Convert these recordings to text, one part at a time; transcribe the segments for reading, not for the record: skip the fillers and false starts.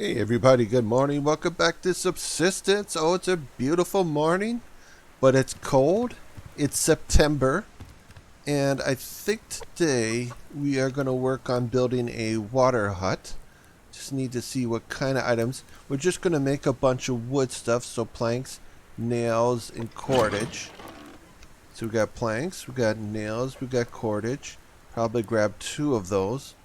Hey everybody, good morning. Welcome back to Subsistence. Oh, it's a beautiful morning, but it's cold. It's September, and I think today we are going to work on building a water hut. Just need to see what kind of items. We're just going to make a bunch of wood stuff, so planks, nails, and cordage. So we got planks, we got nails, we got cordage. Probably grab 2 of those.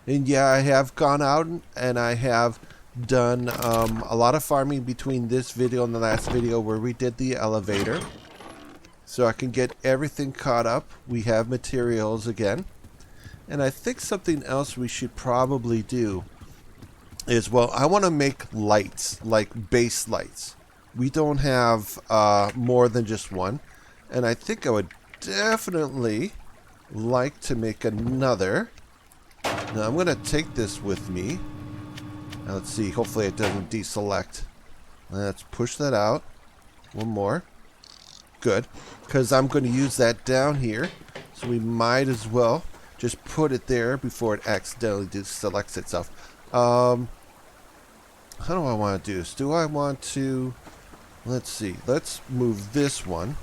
And yeah, I have gone out and I have done a lot of farming between this video and the last video where we did the elevator. So I can get everything caught up. We have materials again. And I think something else we should probably do is, well, I want to make lights, like base lights. We don't have more than just one. And I think I would definitely like to make another. Now I'm going to take this with me. Now let's see, hopefully it doesn't deselect. Let's push that out. One more. Good. Because I'm going to use that down here. So we might as well just put it there before it accidentally deselects itself. How do I want to do this? Do I want to... Let's see. Let's move this one.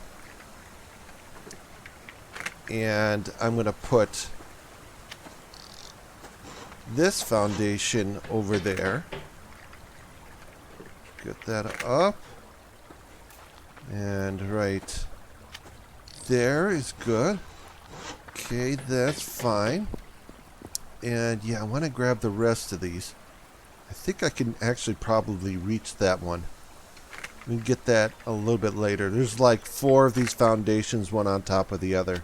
And I'm going to put this foundation over there. Get that up. And right there is good. Okay, that's fine. And yeah, I want to grab the rest of these. I think I can actually probably reach that one. We can get that a little bit later. There's like 4 of these foundations, one on top of the other.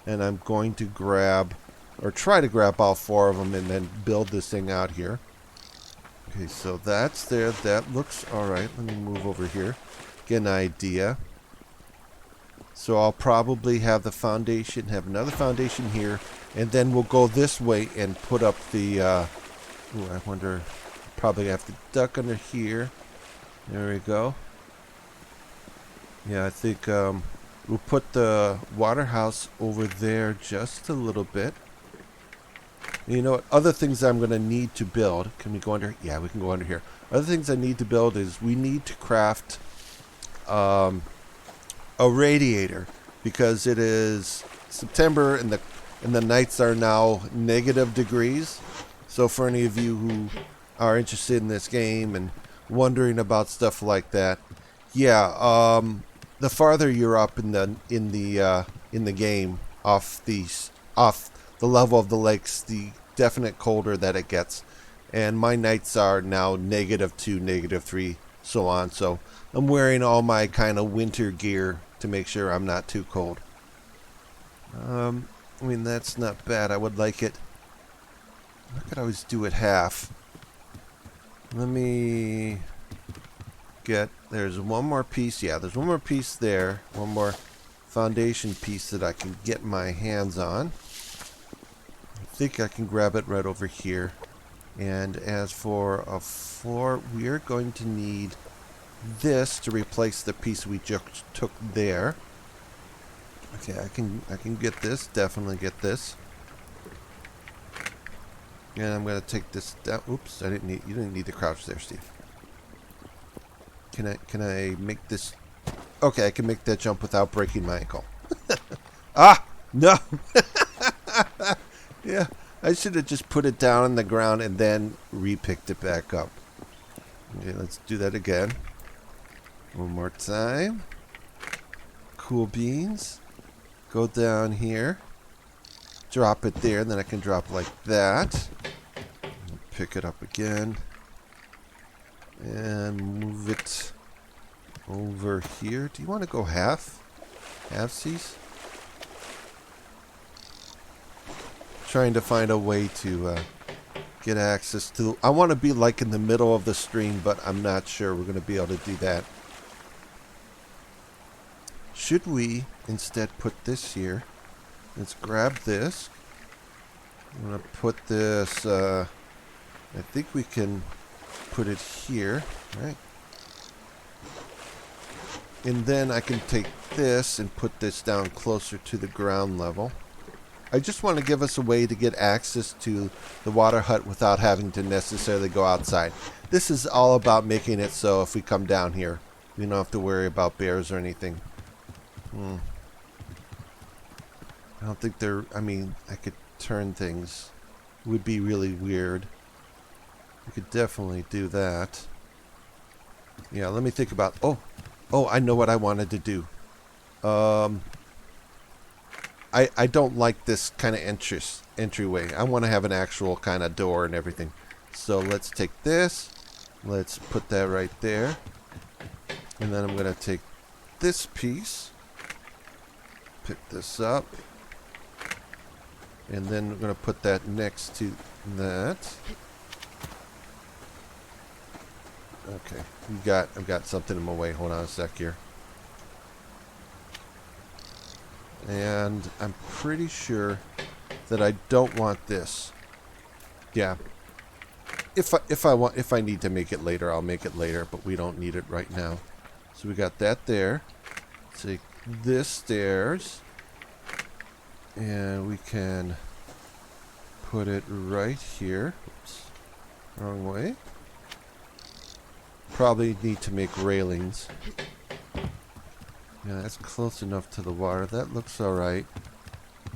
And I'm going to grab, or try to grab all 4 of them and then build this thing out here. Okay, so that's there. That looks alright. Let me move over here. Get an idea. So I'll probably have the foundation, have another foundation here, and then we'll go this way and put up the, ooh, I wonder, probably have to duck under here. There we go. Yeah, I think, we'll put the water house over there just a little bit. You know what? Other things I'm going to need to build. Can we go under? Yeah, we can go under here. Other things I need to build is we need to craft a radiator because it is September and the nights are now -degrees. So for any of you who are interested in this game and wondering about stuff like that, yeah, the farther you're up in the game off the level of the lakes, the definite colder that it gets. And my nights are now -2, -3, so on. So I'm wearing all my kind of winter gear to make sure I'm not too cold. I mean, that's not bad. I would like it. I could always do it half. Let me get... There's one more piece. Yeah, there's one more piece there. One more foundation piece that I can get my hands on. I think I can grab it right over here. And as for a floor, we are going to need this to replace the piece we just took there. Okay, I can get this. Definitely get this. And I'm going to take this down. Oops, you didn't need to crouch there, Steve. Can I make this? Okay, I can make that jump without breaking my ankle. Ah, no. Yeah, I should have just put it down on the ground and then re-picked it back up. Okay, let's do that again. One more time. Cool beans. Go down here. Drop it there, and then I can drop like that. Pick it up again. And move it over here. Do you want to go half? Halfsies? Trying to find a way to get access to... I want to be like in the middle of the stream, but I'm not sure we're going to be able to do that. Should we instead put this here? Let's grab this. I'm going to put this... I think we can put it here, right? And then I can take this and put this down closer to the ground level. I just want to give us a way to get access to the water hut without having to necessarily go outside. This is all about making it so if we come down here, we don't have to worry about bears or anything. I don't think I mean, I could turn things. It would be really weird. We could definitely do that. Yeah, let me think about... Oh, I know what I wanted to do. I don't like this kind of entryway. I want to have an actual kind of door and everything. So let's take this. Let's put that right there. And then I'm going to take this piece. Pick this up. And then we're going to put that next to that. Okay. I've got something in my way. Hold on a sec here. And I'm pretty sure that I don't want this. Yeah. If I need to make it later, I'll make it later, but we don't need it right now. So we got that there. Take this stairs. And we can put it right here. Oops. Wrong way. Probably need to make railings. Yeah, that's close enough to the water. That looks alright.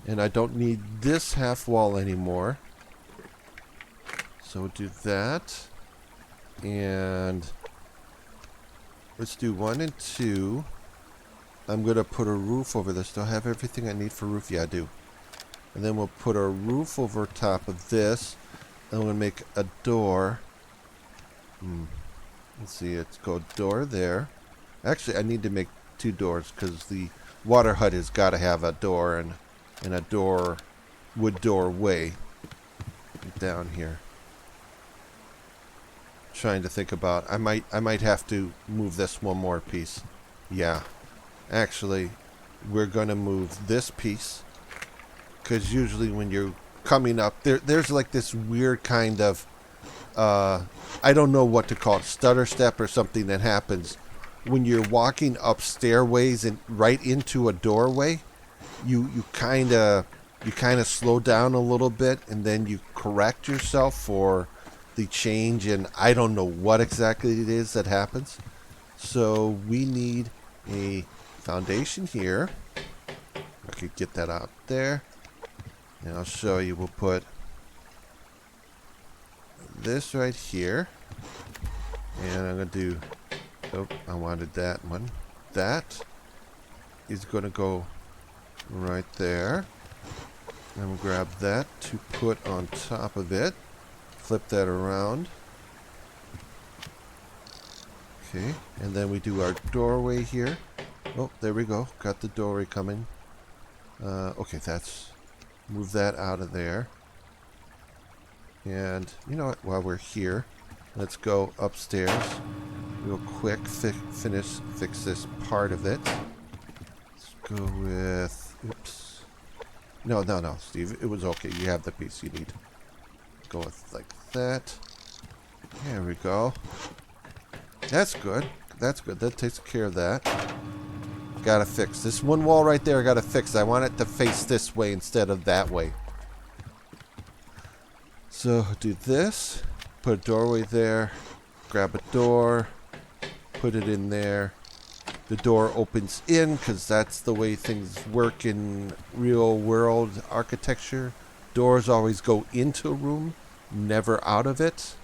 And I don't need this half wall anymore. So we'll do that. And let's do 1 and 2. I'm going to put a roof over this. Do I have everything I need for roof? Yeah, I do. And then we'll put a roof over top of this. And we'll make a door. Let's see, let's go door there. Actually, I need to make 2 doors because the water hut has got to have a door and a wood doorway down here. Trying to think about, I might have to move this one more piece. Yeah, actually, we're gonna move this piece because usually when you're coming up, there's like this weird kind of I don't know what to call it, stutter step or something that happens when you're walking up stairways and right into a doorway. You kind of slow down a little bit and then you correct yourself for the change, and I don't know what exactly it is that happens. So we need a foundation here. I could get that out there, and I'll show you. We'll put this right here, and I'm gonna do, oh, I wanted that one. That is gonna go right there. And we'll grab that to put on top of it. Flip that around. Okay, and then we do our doorway here. Oh, there we go. Got the doorway coming. Okay, move that out of there. And you know what? While we're here, let's go upstairs real quick. Fix this part of it. Let's go with. Oops. No, Steve. It was okay. You have the piece you need. Go with like that. There we go. That's good. That's good. That takes care of that. Gotta fix this one wall right there. I gotta fix. I want it to face this way instead of that way. So do this. Put a doorway there. Grab a door. Put it in there. The door opens in because that's the way things work in real world architecture. Doors always go into a room, never out of it.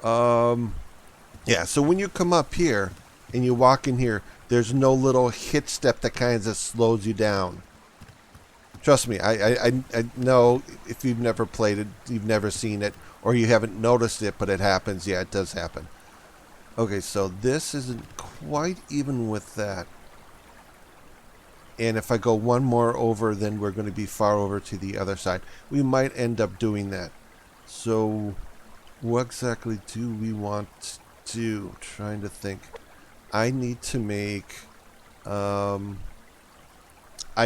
Yeah, so when you come up here and you walk in here, there's no little hit step that kind of slows you down. Trust me, I know if you've never played it, you've never seen it, or you haven't noticed it, but it happens. Yeah, it does happen. Okay, so this isn't quite even with that. And if I go one more over, then we're going to be far over to the other side. We might end up doing that. So what exactly do we want to do? Trying to think. I need to make... I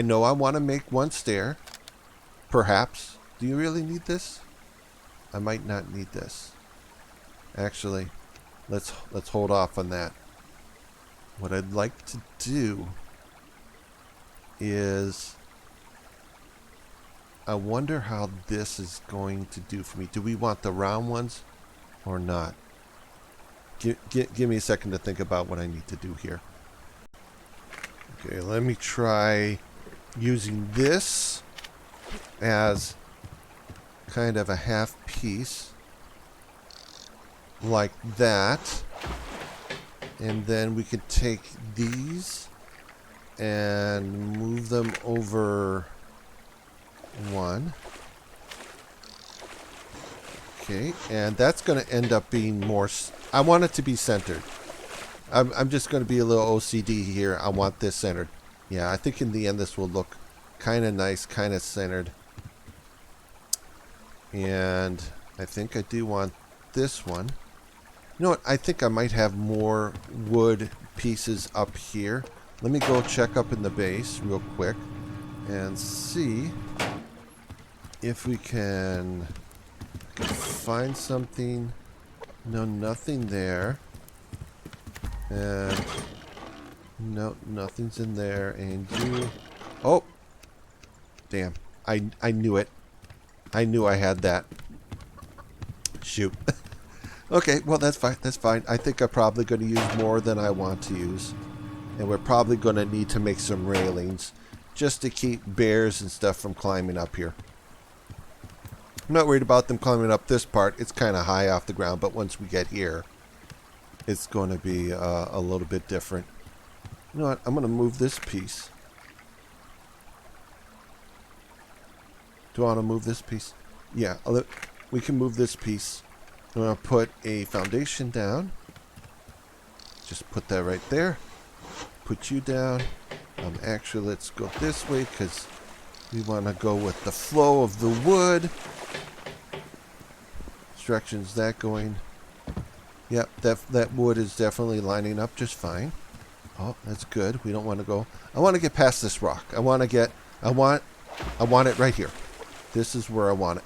know I want to make one stair. Perhaps. Do you really need this? I might not need this. Actually, let's hold off on that. What I'd like to do is I wonder how this is going to do for me. Do we want the round ones or not? Give me a second to think about what I need to do here. Okay, let me try using this as kind of a half piece like that. And then we could take these and move them over one. Okay, and that's going to end up being more... I want it to be centered. I'm just going to be a little OCD here. I want this centered. Yeah, I think in the end this will look kind of nice, kind of centered. And I think I do want this one. You know what? I think I might have more wood pieces up here. Let me go check up in the base real quick and see if we can find something. No, nothing there. And no, nothing's in there. And you... Oh! Damn. I knew it. I knew I had that. Shoot. Okay, well, that's fine. That's fine. I think I'm probably going to use more than I want to use. And we're probably going to need to make some railings just to keep bears and stuff from climbing up here. I'm not worried about them climbing up this part. It's kind of high off the ground, but once we get here, it's going to be a little bit different. You know what? I'm going to move this piece. Do I want to move this piece? Yeah, we can move this piece. I'm going to put a foundation down. Just put that right there. Put you down. Actually, let's go this way because we want to go with the flow of the wood. Directions that going. Yep, that wood is definitely lining up just fine. Oh, that's good. We don't want to go. I want to get past this rock. I want it right here. This is where I want it.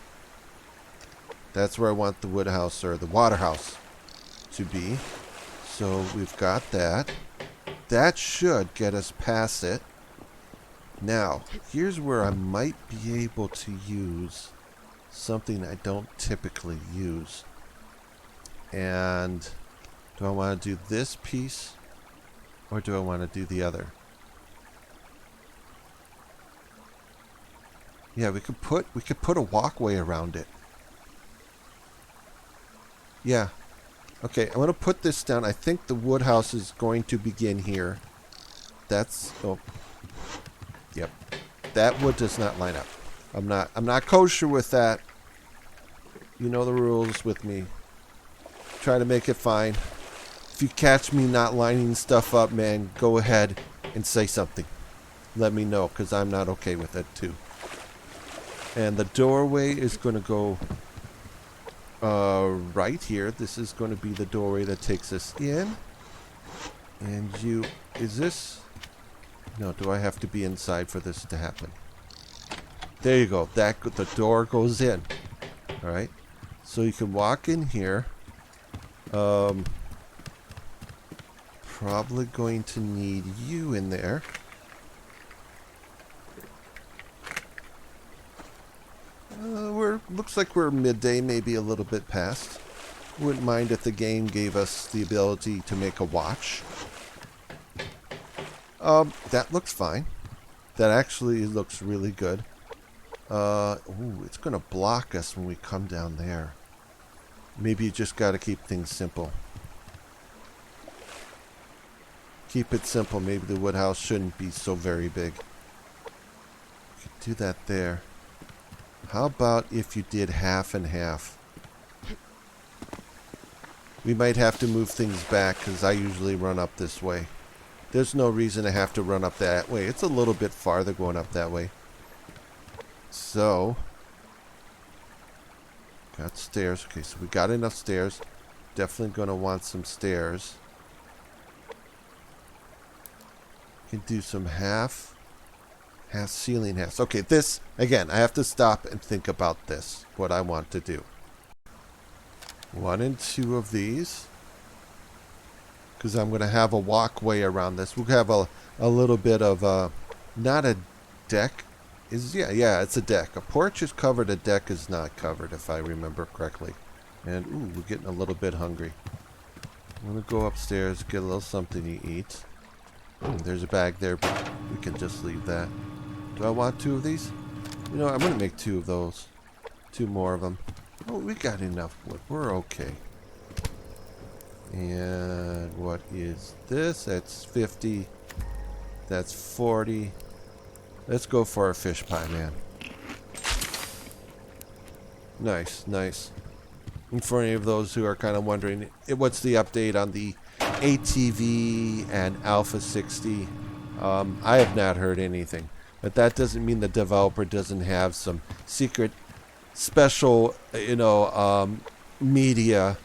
That's where I want the wood house or the water house to be. So we've got that. That should get us past it. Now, here's where I might be able to use something I don't typically use. And do I want to do this piece or do I want to do the other? Yeah, we could put a walkway around it. Yeah. Okay, I'm going to put this down. I think the wood house is going to begin here. That's... Oh. Yep. That wood does not line up. I'm not kosher with that. You know the rules with me. Try to make it fine. If you catch me not lining stuff up, man, go ahead and say something. Let me know, because I'm not okay with it, too. And the doorway is going to go right here. This is going to be the doorway that takes us in. And you... Is this... No, do I have to be inside for this to happen? There you go. The door goes in. Alright. So you can walk in here. Probably going to need you in there. Looks like we're midday, maybe a little bit past. Wouldn't mind if the game gave us the ability to make a watch. That looks fine. That actually looks really good. Ooh, it's going to block us when we come down there. Maybe you just got to keep things simple. Keep it simple. Maybe the wood house shouldn't be so very big. You could do that there. How about if you did half and half? We might have to move things back because I usually run up this way. There's no reason to have to run up that way. It's a little bit farther going up that way. So, got stairs. Okay, so we got enough stairs. Definitely going to want some stairs. Can do some half ceiling halves. Okay, this, again, I have to stop and think about this, what I want to do. 1 and 2 of these. Because I'm going to have a walkway around this. We'll have a little bit of, not a deck, Yeah, it's a deck. A porch is covered, a deck is not covered, if I remember correctly. And, ooh, we're getting a little bit hungry. I'm going to go upstairs, get a little something to eat. Ooh, there's a bag there, but we can just leave that. Do I want 2 of these? You know, I'm going to make 2 of those. 2 more of them. Oh, we got enough wood. We're okay. And what is this? That's 50. That's 40. Let's go for our fish pie, man. Nice, nice. And for any of those who are kind of wondering, what's the update on the ATV and Alpha 60? I have not heard anything. But that doesn't mean the developer doesn't have some secret, special, media,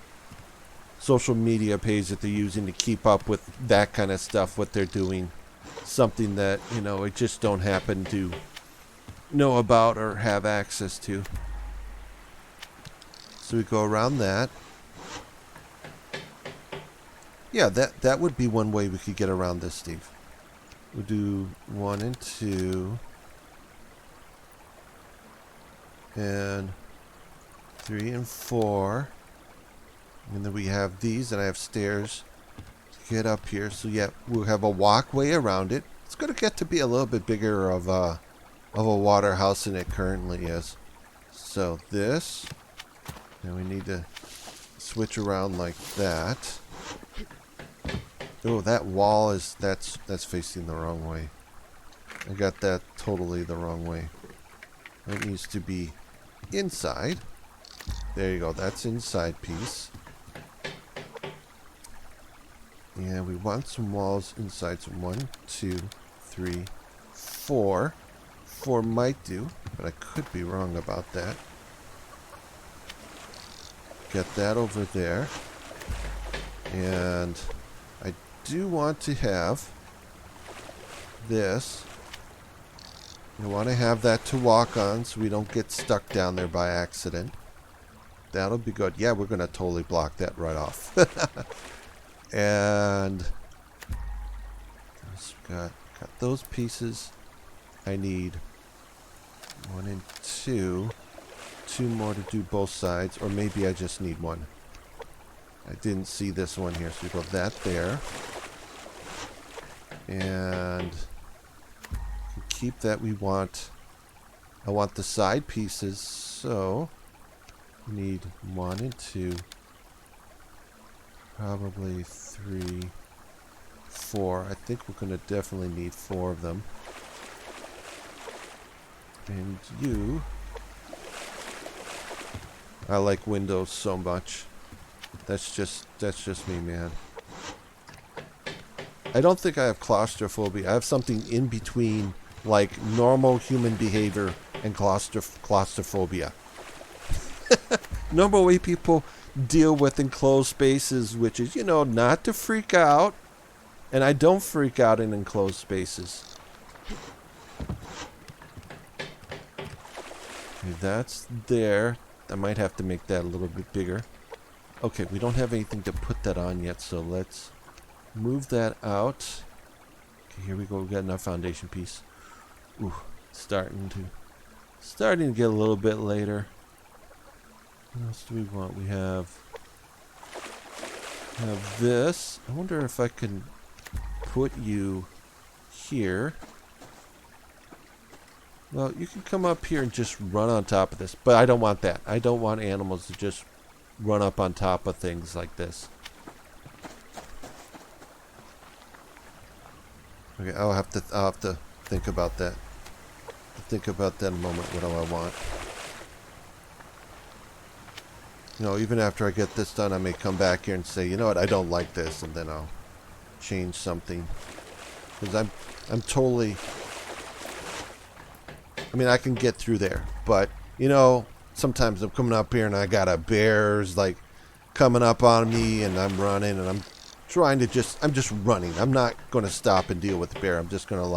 social media page that they're using to keep up with that kind of stuff, what they're doing. Something that, it just don't happen to know about or have access to. So we go around that. Yeah, that would be one way we could get around this, Steve. We'll do 1 and 2. And 3 and 4. And then we have these, and I have stairs to get up here. So yeah, we'll have a walkway around it. It's going to get to be a little bit bigger of a water house than it currently is. So this, and we need to switch around like that. Oh, that wall is that's facing the wrong way. I got that totally the wrong way. That needs to be inside. There you go. That's inside piece. And we want some walls inside. So 1, 2, 3, 4. 4 might do, but I could be wrong about that. Get that over there. And I do want to have this. I want to have that to walk on so we don't get stuck down there by accident. That'll be good. Yeah, we're going to totally block that right off. And got those pieces. I need 1 and 2. 2 more to do both sides, or maybe I just need 1. I didn't see this one here, so we go that there. And keep that. I want the side pieces, so we need 1 and 2. Probably 3, 4. I think we're going to definitely need 4 of them. And you... I like windows so much. That's just me, man. I don't think I have claustrophobia. I have something in between, like, normal human behavior and claustrophobia. Normal way people deal with enclosed spaces, which is, not to freak out. And I don't freak out in enclosed spaces. Okay, that's there. I might have to make that a little bit bigger. Okay, we don't have anything to put that on yet, so let's move that out. Okay, here we go. We got another foundation piece. Ooh, starting to get a little bit later. What else do we want? We have this. I wonder if I can put you here. Well, you can come up here and just run on top of this, but I don't want that. I don't want animals to just run up on top of things like this. Okay, I'll have to think about that. Think about that in a moment. What do I want? Even after I get this done, I may come back here and say, you know what, I don't like this, and then I'll change something. Because I'm totally... I mean, I can get through there, but, sometimes I'm coming up here and I got a bear's, like, coming up on me, and I'm running, and I'm just running. I'm not going to stop and deal with the bear. I'm just going to,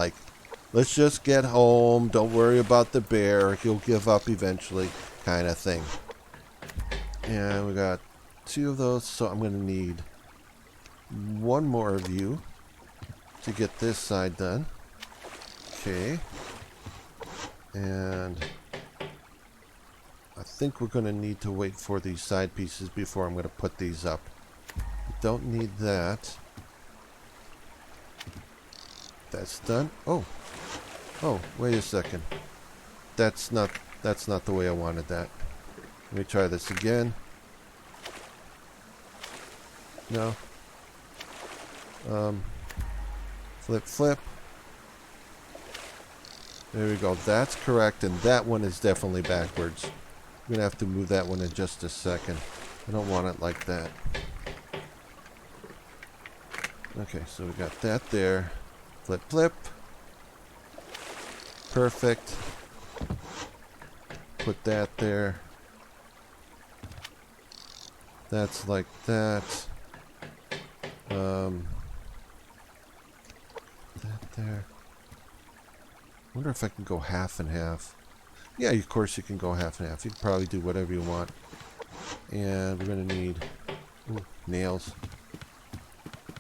let's just get home. Don't worry about the bear. He'll give up eventually, kind of thing. And we got 2 of those, so I'm going to need 1 more of you to get this side done. Okay. And I think we're going to need to wait for these side pieces before I'm going to put these up. Don't need that. That's done. Oh, wait a second. That's not the way I wanted that. Let me try this again. No. Flip. There we go. That's correct, and that one is definitely backwards. I'm going to have to move that one in just a second. I don't want it like that. Okay, so we got that there. Flip. Perfect. Put that there. That's like that. That there. Wonder if I can go half and half. Yeah, of course you can go half and half. You can probably do whatever you want. And we're going to need nails.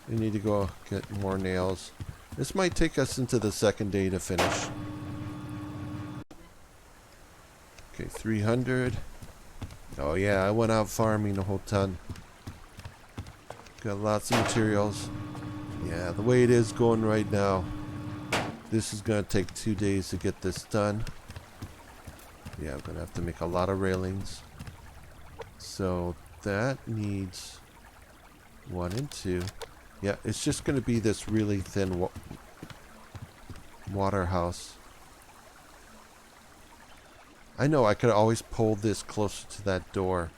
We need to go get more nails. This might take us into the second day to finish. Okay, 300. Oh yeah, I went out farming a whole ton. Got lots of materials. Yeah, the way it is going right now, this is going to take 2 days to get this done. Yeah, I'm going to have to make a lot of railings. So that needs 1 and 2. Yeah, it's just going to be this really thin water house. I know I could always pull this closer to that door.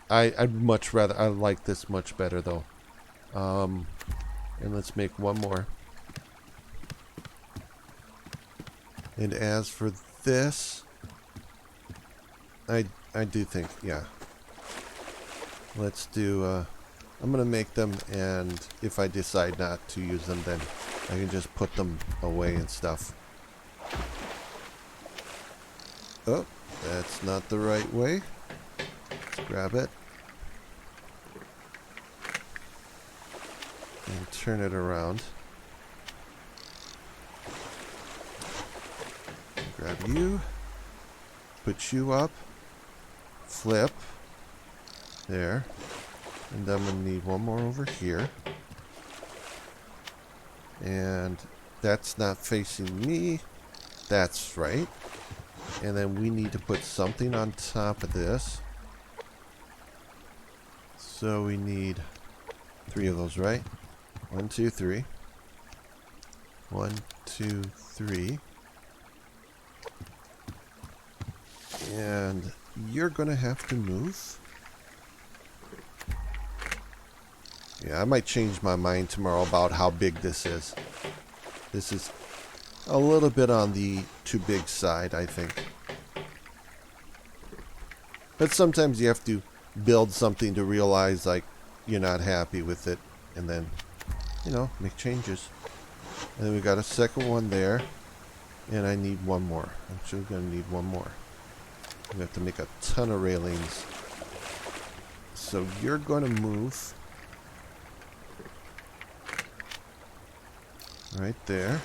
I'd much rather, I like this much better though. And let's make one more. And as for this, I do think, yeah. Let's do, I'm going to make them, and if I decide not to use them, then I can just put them away and stuff. Oh, that's not the right way. Let's grab it. And turn it around. Grab you. Put you up. Flip. There. And I'm going to need one more over here. And that's not facing me. That's right. And then we need to put something on top of this. So we need 3 of those, right? 1, 2, 3. 1, 2, 3. And you're going to have to move. Yeah, I might change my mind tomorrow about how big this is. This is a little bit on the too big side, I think. But sometimes you have to build something to realize, like, you're not happy with it. And then, you know, make changes. And then we got a second one there. And I need one more. I'm actually going to need one more. We have to make a ton of railings. So you're going to move right there.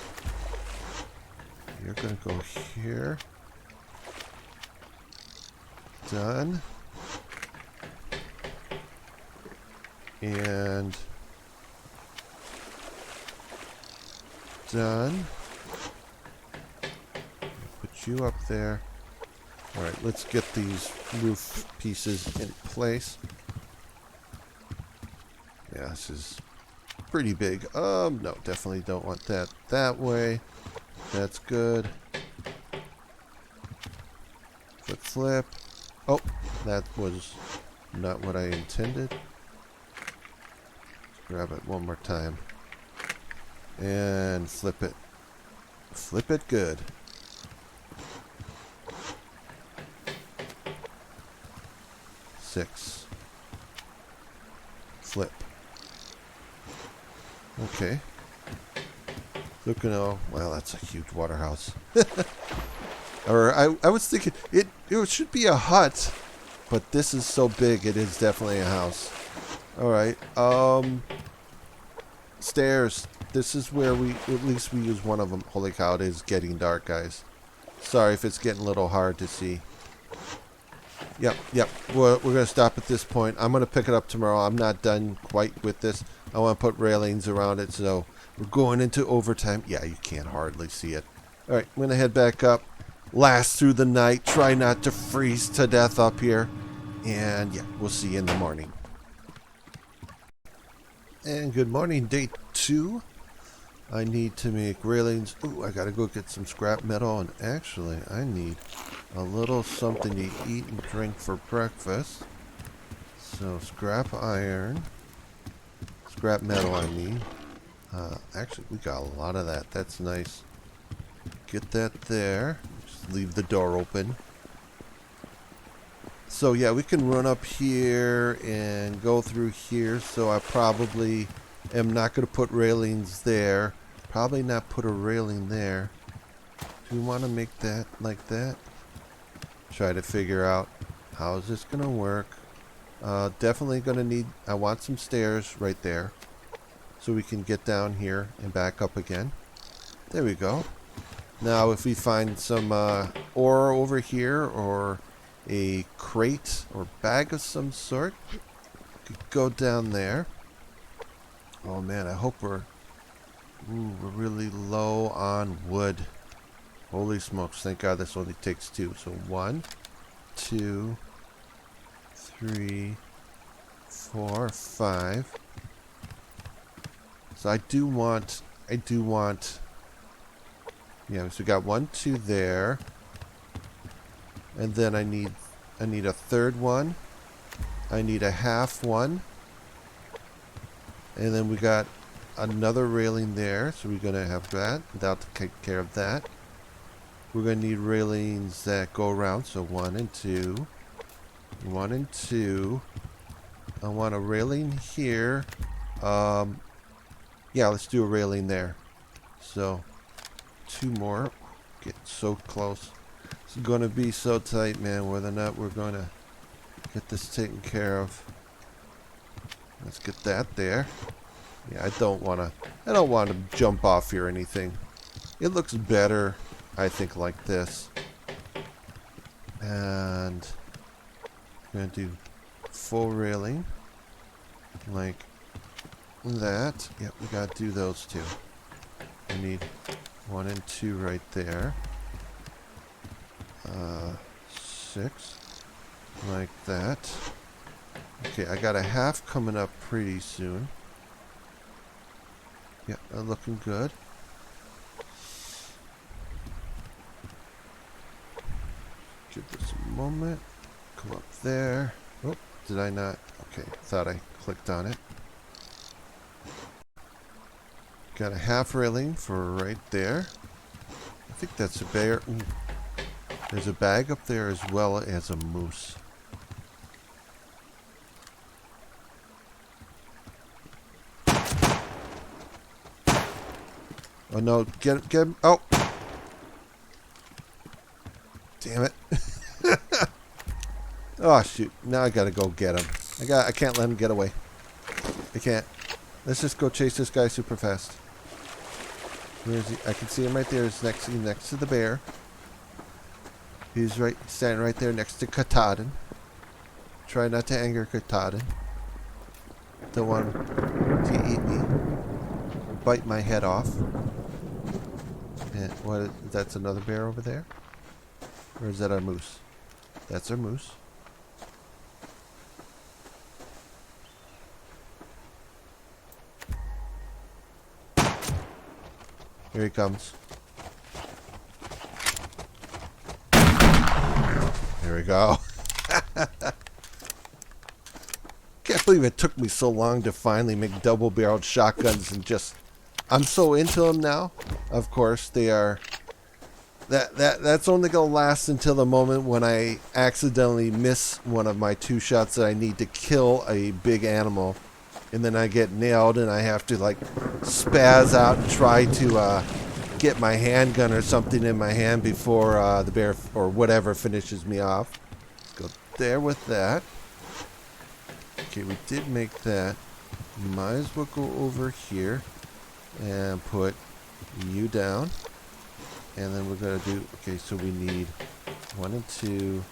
You're going to go here. Done. And done. Put you up there. Alright, let's get these roof pieces in place. Yeah, this is pretty big. No, definitely don't want that that way. That's good. Flip. Oh, that was not what I intended. Let's grab it one more time. And flip it. Flip it good. Six. Flip. Okay. Looking all, well, that's a huge water house. Or I was thinking it should be a hut, but this is so big it is definitely a house. All right. Stairs. this is where at least we use one of them. Holy cow, it is getting dark, guys. Sorry if it's getting a little hard to see. Yep. We're going to stop at this point. I'm going to pick it up tomorrow. I'm not done quite with this. I want to put railings around it, so we're going into overtime. Yeah, you can't hardly see it. All right, I'm going to head back up. Last through the night. Try not to freeze to death up here. And yeah, we'll see you in the morning. And good morning, day 2. I need to make railings. Ooh, I gotta go get some scrap metal, and actually I need a little something to eat and drink for breakfast. So scrap iron, scrap metal I mean. Actually we got a lot of that. That's nice. Get that there. Just leave the door open. So yeah, we can run up here and go through here. So I probably am not going to put railings there. Probably not put a railing there. Do we want to make that like that? Try to figure out how is this going to work. Definitely going to need, I want some stairs right there. So we can get down here and back up again. There we go. Now if we find some ore over here or a crate or bag of some sort, could go down there. Oh man, I hope we're really low on wood. Holy smokes, thank God this only takes 2. So 1, 2, 3, 4, 5. So I do want, yeah, so we got 1, 2 there. And then I need a third one. I need a half one. And then we got another railing there, so we're going to have that. That'll take care of that. We're going to need railings that go around, so 1 and 2. 1 and 2. I want a railing here. Yeah, let's do a railing there. So, 2 more. Getting so close. It's going to be so tight, man. Whether or not we're going to get this taken care of. Let's get that there. Yeah, I don't want to jump off here or anything. It looks better, I think, like this. And I'm going to do full railing like that. Yep, we got to do those 2. I need 1 and 2 right there. 6 like that. Okay, I got a half coming up pretty soon. Yeah, looking good. Give this a moment. Come up there. Oh, did I not? Okay, thought I clicked on it. Got a half railing for right there. I think that's a bear. Ooh. There's a bag up there as well as a moose. Oh no, get him. Oh! Damn it. Oh shoot, now I gotta go get him. I can't let him get away. I can't. Let's just go chase this guy super fast. Where is he? I can see him right there. He's next to the bear. He's standing right there next to Katahdin. Try not to anger Katahdin. Don't want him to eat me. Bite my head off. And what? That's another bear over there? Or is that our moose? That's our moose. Here he comes. There we go. Can't believe it took me so long to finally make double-barreled shotguns and just... I'm so into them now. Of course, they are... That's only going to last until the moment when I accidentally miss one of my 2 shots that I need to kill a big animal. And then I get nailed and I have to like spaz out and try to get my handgun or something in my hand before the bear or whatever finishes me off. Let's go there with that. Okay, we did make that. Might as well go over here. And put you down. And then we're going to do... Okay, so we need 1 and 2,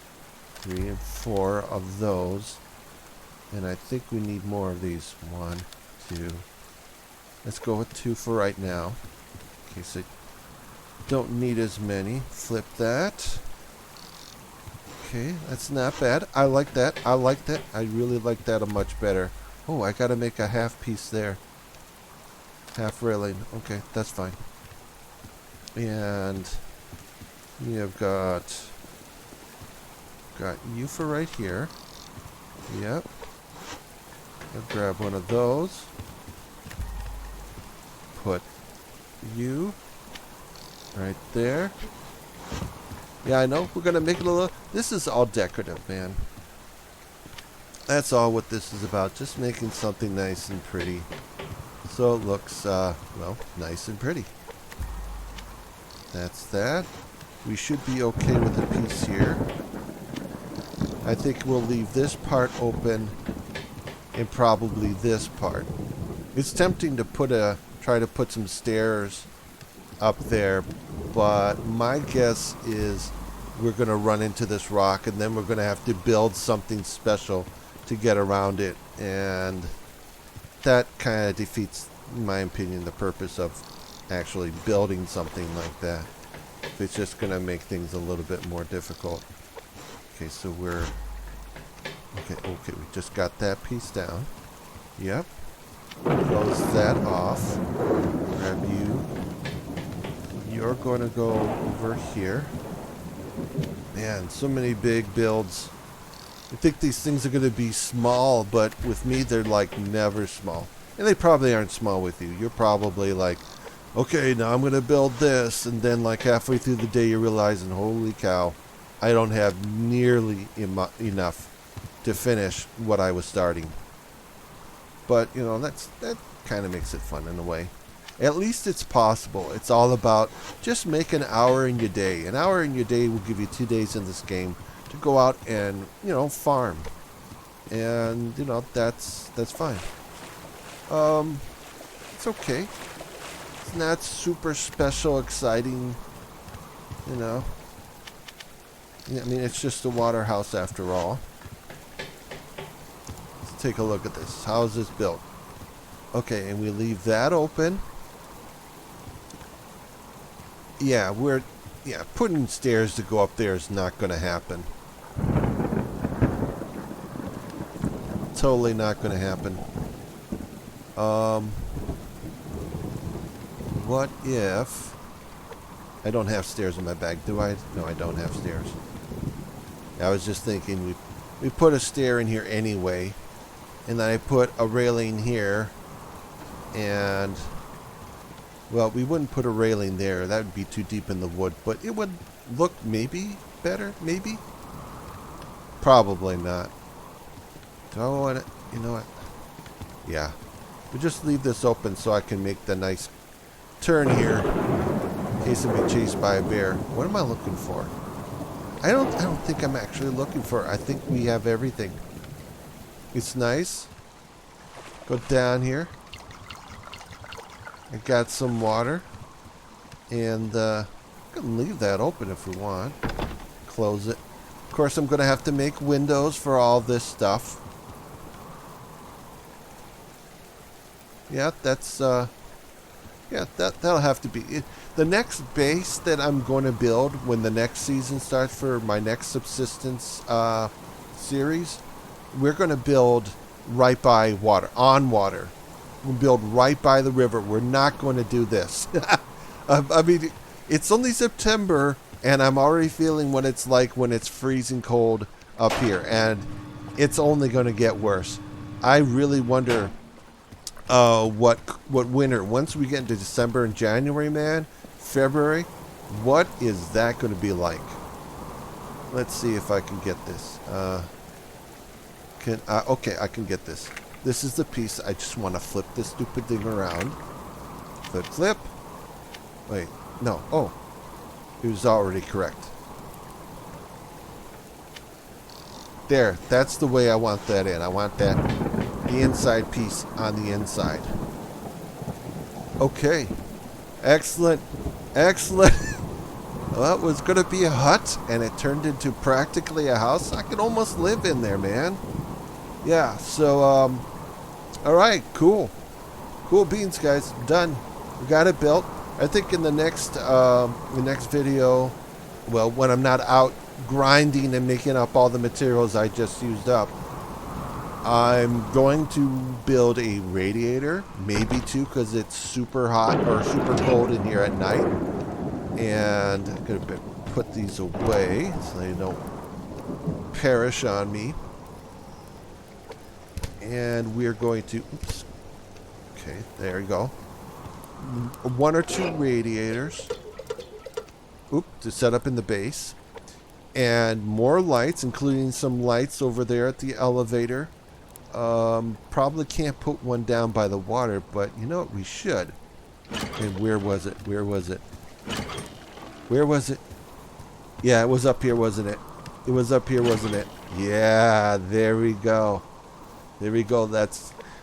3 and 4 of those. And I think we need more of these. 1, 2. Let's go with 2 for right now. Okay, so don't need as many. Flip that. Okay, that's not bad. I like that. I like that. I really like that much better. Oh, I gotta make a half piece there. Half railing. Okay, that's fine. And we have got you for right here. Yep. I'll grab one of those. Put you right there. Yeah, I know. We're going to make it a little... This is all decorative, man. That's all what this is about. Just making something nice and pretty. So it looks, well, nice and pretty. That's that. We should be okay with a piece here. I think we'll leave this part open and probably this part. It's tempting to try to put some stairs up there, but my guess is we're going to run into this rock and then we're going to have to build something special to get around it, and that kind of defeats, in my opinion, the purpose of actually building something like that. It's just going to make things a little bit more difficult. Okay, so we're... Okay, we just got that piece down. Yep. Close that off. Grab you. You're going to go over here. Man, so many big builds. I think these things are going to be small, but with me, they're like never small. And they probably aren't small with you. You're probably like, okay, now I'm going to build this. And then like halfway through the day, you're realizing, holy cow, I don't have nearly enough to finish what I was starting. But, you know, that kind of makes it fun in a way. At least it's possible. It's all about just make an hour in your day. An hour in your day will give you 2 days in this game to go out and, you know, farm. And, you know, that's fine. It's okay. It's not super special, exciting, you know. I mean, it's just a water house after all. Let's take a look at this. How is this built? Okay, and we leave that open. Yeah, putting stairs to go up there is not going to happen. Totally not going to happen. What if... I don't have stairs in my bag, do I? No, I don't have stairs. I was just thinking we put a stair in here anyway. And then I put a railing here. And... well, we wouldn't put a railing there. That would be too deep in the wood. But it would look maybe better. Maybe. Probably not. Do I want it? You know what? Yeah. We'll just leave this open so I can make the nice turn here. In case I'm being chased by a bear. What am I looking for? I don't think I'm actually looking for it. I think we have everything. It's nice. Go down here. I got some water, and I can leave that open if we want. Close it. Of course, I'm going to have to make windows for all this stuff. Yeah, that's that'll have to be it. The next base that I'm going to build when the next season starts for my next Subsistence series, we're going to build right by water, on water. We'll build right by the river. We're not going to do this. I mean, it's only September, and I'm already feeling what it's like when it's freezing cold up here, and it's only going to get worse. I really wonder what winter. Once we get into December and January, man, February, what is that going to be like? Let's see if I can get this. Okay, I can get this. This is the piece. I just want to flip this stupid thing around. Flip, flip. Wait, no. Oh, it was already correct. There, that's the way I want that in. I want that, the inside piece on the inside. Okay. Excellent. Excellent. Well, it was going to be a hut, and it turned into practically a house. I could almost live in there, man. Yeah, so, all right, cool. Cool beans, guys. Done. We got it built. I think in the next video, well, when I'm not out grinding and making up all the materials I just used up, I'm going to build a radiator, maybe two, because it's super hot or super cold in here at night. And I'm going to put these away so they don't perish on me. And we're going to, oops. Okay, there you go. One or two radiators. Oop, to set up in the base. And more lights, including some lights over there at the elevator. Probably can't put one down by the water, but you know what? We should. And where was it? Where was it? Where was it? Yeah, it was up here, wasn't it? It was up here, wasn't it? Yeah, there we go. There we go.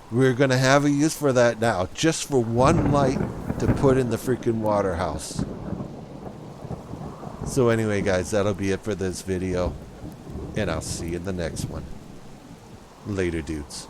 We're going to have a use for that now. Just for one light to put in the freaking water house. So anyway, guys, that'll be it for this video. And I'll see you in the next one. Later, dudes.